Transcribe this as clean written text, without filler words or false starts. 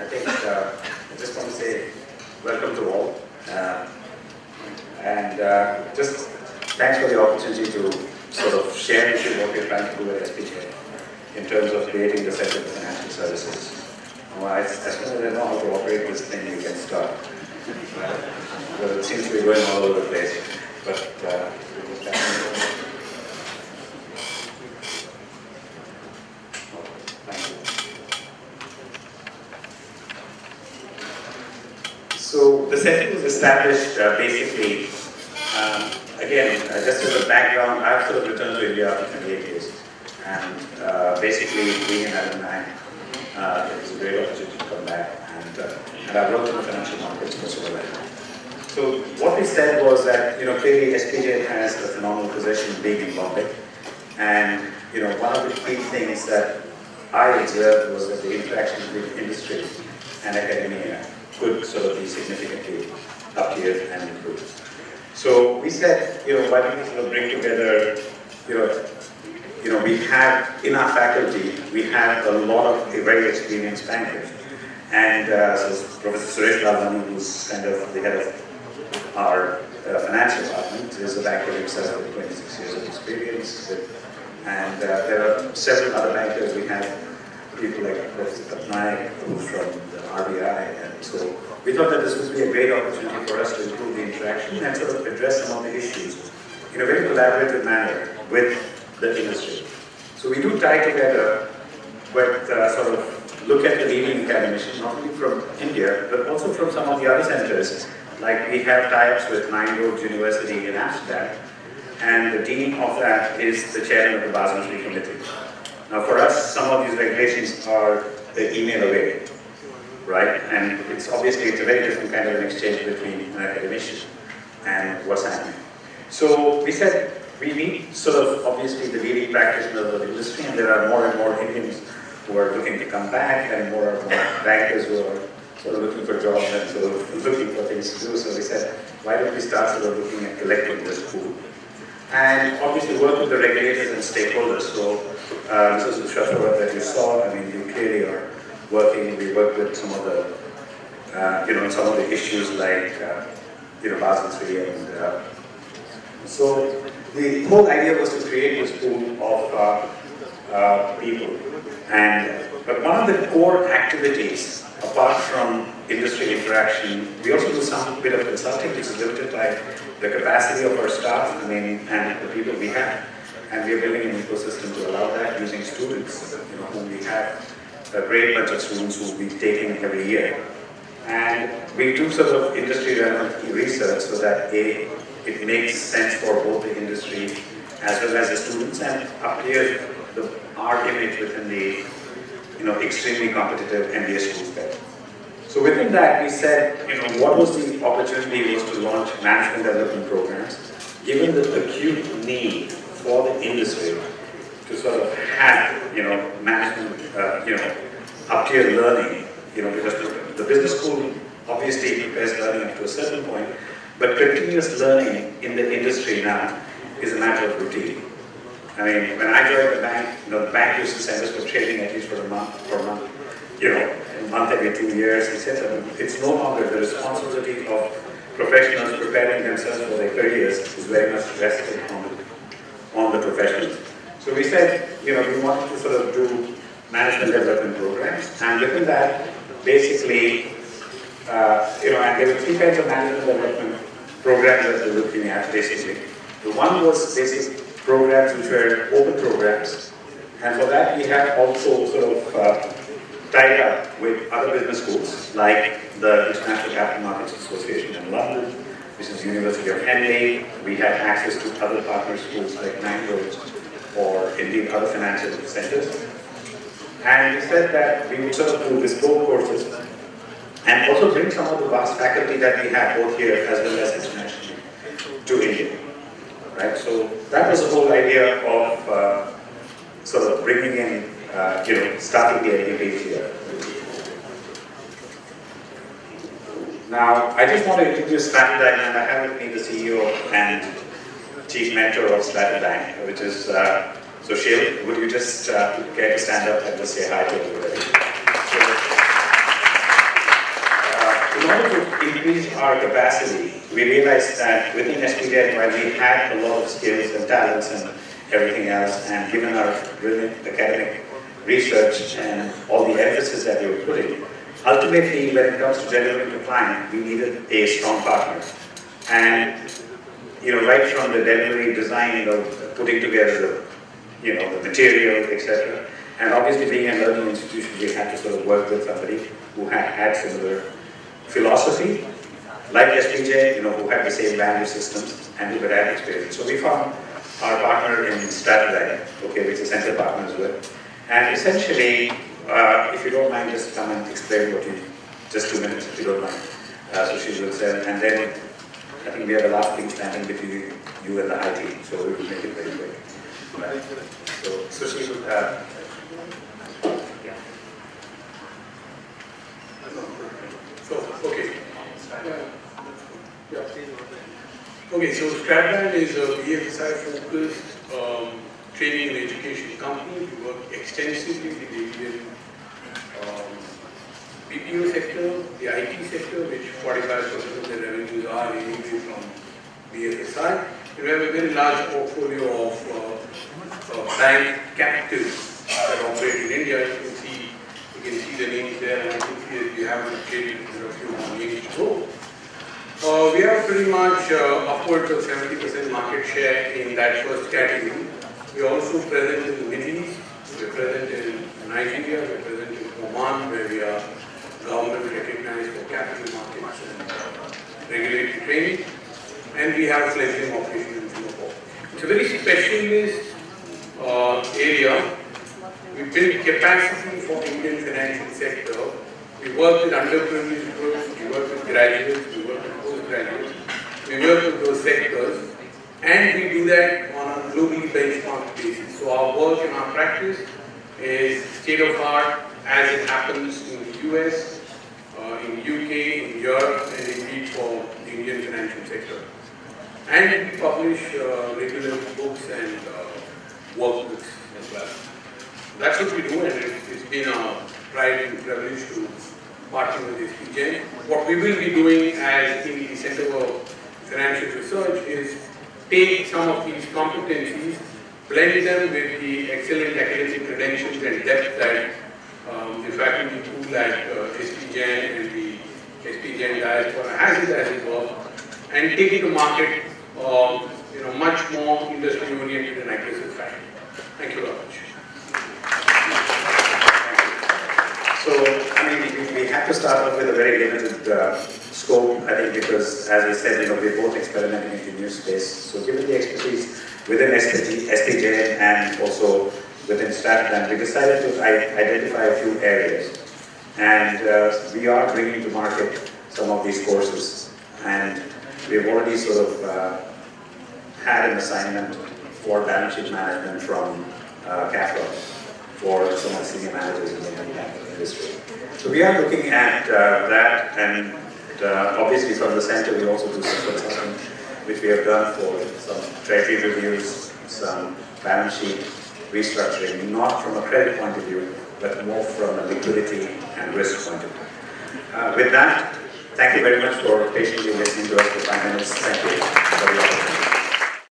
I think I just want to say welcome to all. Just thanks for the opportunity to sort of share with you what we're trying to do at SPJ in terms of creating the Center for Financial Services. As soon as I know how to operate this thing, we can start. Well, it seems to be going all over the place, but so the center was established basically, again, just as a background, I've sort of returned to India after 28 years. And basically, being an alumni, it was a great opportunity to come back. And I've worked in the financial markets for so long. So what we said was that, clearly SPJ has a phenomenal position being in Bombay. And, one of the key things that I observed was that the interaction between industry and academia could sort of be significantly uptiered and improved. So we said, why don't we sort of bring together, we have, in our faculty, we have a lot of very experienced bankers. And so Professor Suresh Lalwani, who's kind of the head of our finance department, is a banker himself with 26 years of experience. And there are several other bankers. We have people like Professor Patnaik, who's from the RBI. And so we thought that this would be a great opportunity for us to improve the interaction and sort of address some of the issues in a very collaborative manner with the industry. So we do tie together with sort of look at the leading academicians, not only from India, but also from some of the other centers. Like we have tie-ups with Nine Roads University in Amsterdam, and the dean of that is the chairman of the Basel III Committee. Now for us, some of these regulations are the email away, right? And it's a very different kind of an exchange between an academician and what's happening. So we said, we need sort of obviously the leading practitioners of the industry, and there are more and more Indians who are looking to come back, and more and more bankers who are sort of looking for jobs and sort of looking for things to do. So we said, why don't we start sort of looking at collecting this pool? And obviously work with the regulators and stakeholders. So this is the Shashwat that you saw. I mean, you clearly are working. We work with some of the, some of the issues like, Basel III, and so the whole idea was to create this pool of people. But one of the core activities, apart from industry interaction, we also do some bit of consulting, which is limited by the capacity of our staff, and the people we have. And we are building an ecosystem to allow that using students, whom we have a great bunch of students who will be taking every year. And we do sort of industry relevant research so that it makes sense for both the industry as well as the students, and uptiers our image within the extremely competitive MBA school space. So within that, we said, what was the opportunity was to launch management development programs, given the acute need for the industry to sort of have, management, up-tier learning, because the business school obviously prepares learning up to a certain point, but continuous learning in the industry now is a matter of routine. I mean, when I joined the bank, the bank used to send us for training at least for a month, a month every 2 years, etc. It's no longer the responsibility of professionals preparing themselves for their careers is very much rested on the professionals. So we said, we wanted to sort of do management development programs, and within that, basically, and there were 3 kinds of management development programs that we're looking at, basically. The one was basic programs which were open programs, and for that we have also sort of tied up with other business schools like the International Capital Markets Association in London, which is the University of Henley. We have access to other partner schools like Nine Roads or indeed other financial centers. And we said that we would sort of do bespoke courses and also bring some of the vast faculty that we have both here as well as internationally to India. Right? So that was the whole idea of sort of bringing in, starting the activities here. Now, I just want to introduce Strategic Bank, and I have with me the CEO and Chief Mentor of Strategic Bank, which is, so Sheil, would you just care to stand up and just say hi to everybody? So, increased our capacity, we realized that within SPJIMR, while we had a lot of skills and talents and everything else, and given our brilliant academic research and all the emphasis that we were putting, ultimately, when it comes to delivering to client, we needed a strong partner. And right from the delivery, design, putting together the material, etc. And obviously, being a learning institution, we had to sort of work with somebody who had similar philosophy, like SPJ, who had the same value systems and who had had experience. So we found our partner in SPJIMR, okay, which is center partner as well. And essentially, if you don't mind, just come and explain what just 2 minutes, if you don't mind. So she will say, and then I think we have the last thing standing between you and the high team, so we will make it very quick. Right. So she will, yeah. Okay. Okay, so SPJIMR is a BFSI-focused training and education company. We work extensively with the Indian BPO sector, the IT sector, which 45% of the revenues are anyway from BFSI. We have a very large portfolio of bank captives that operate in India. You can see the names there, and I can see that we haven't updated, there are a few more names to go. We have pretty much upwards of 70% market share in that first category. We are also present in the Middle East, we are present in Nigeria, we are present in Oman, where we are government recognized for capital markets and regulatory training, and we have a fledgling operation in Singapore. It's a very specialist area. We build capacity for Indian financial sector. We work with underprivileged groups, we work with graduates, we work with postgraduates, we work with those sectors, and we do that on a globally benchmarked basis. So our work and our practice is state of art as it happens in the US, in the UK, in Europe, and indeed for the Indian financial sector. And we publish regular books and workbooks as well. That's what we do, and it's been a pride and privilege to partner with SPJ. What we will be doing as in the Center for Financial Research is take some of these competencies, blend them with the excellent academic credentials and depth that the faculty pool at SPJ and the SPJ diaspora has it as it were, and take it to market much more industry-oriented and aggressive fashion. Thank you very much. So, I mean, we have to start off with a very limited scope, I think, because, as I said, we're both experimenting in the new space. So, given the expertise within SPJ and also within SPJIMR, we decided to identify a few areas. And we are bringing to market some of these courses. And we've already sort of had an assignment for balance sheet management from CAFRA for some of the senior managers in the banking industry. So we are looking at that, and obviously from the center we also do some consulting, which we have done for some treasury reviews, some balance sheet restructuring, not from a credit point of view, but more from a liquidity and risk point of view. With that, thank you very much for patiently listening to us for 5 minutes. Thank you.